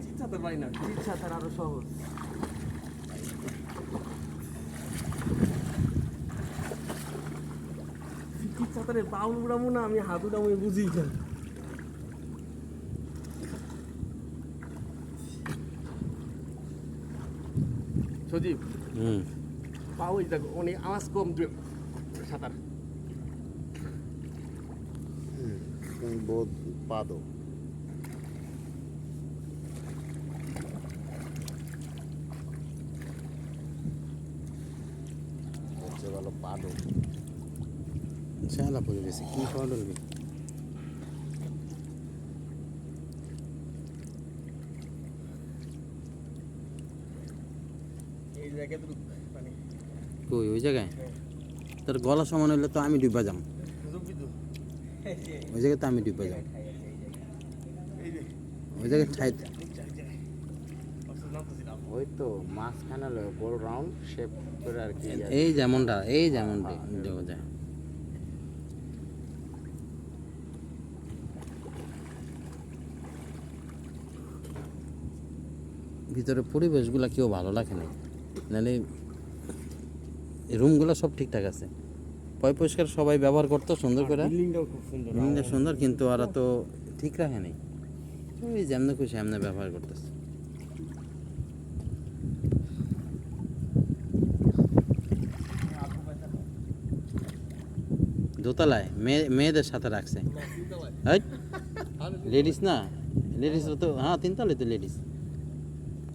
চিৎসাতে পারি না, চিৎসাতে আরো সহজ। চিৎসাতে বাউল উড়াবো না, আমি হাত উড়াবো বুঝি কেন। সজীব পাও দেখো অনেক আওয়াজ কম সাঁতার বোধ পাদো হচ্ছে ভালো পাদো শালা পড়ে গেছে কি খাওয়া ডলবি এই জায়গায় মানে কই ওই জায়গায় তোর গলা সমান হইলে তো আমি ডুবা যাম ওই জায়গায় তো আমি ডুবা যাম ওই জায়গায় ঠাই ওই তো মাঝখানে গোল রাউন্ড শেপ করে আর কি এই যেমনটা দেওয়া যায় ভিতরে পরিবেশগুলো কেউ ভালো লাগে না নাহলে রুমগুলো সব ঠিকঠাক আছে পরিষ্কার সবাই ব্যবহার করতো সুন্দর করে বিল্ডিংটাও খুব সুন্দর, বিল্ডিংটা সুন্দর কিন্তু ওরা তো ঠিক রাখে নাই ওই যেমন খুশি এমনি ব্যবহার করতেছে দোতলায় মেয়েদের সাথে রাখছে লেডিস না লেডিস তো হ্যাঁ তিনতলায় তো লেডিস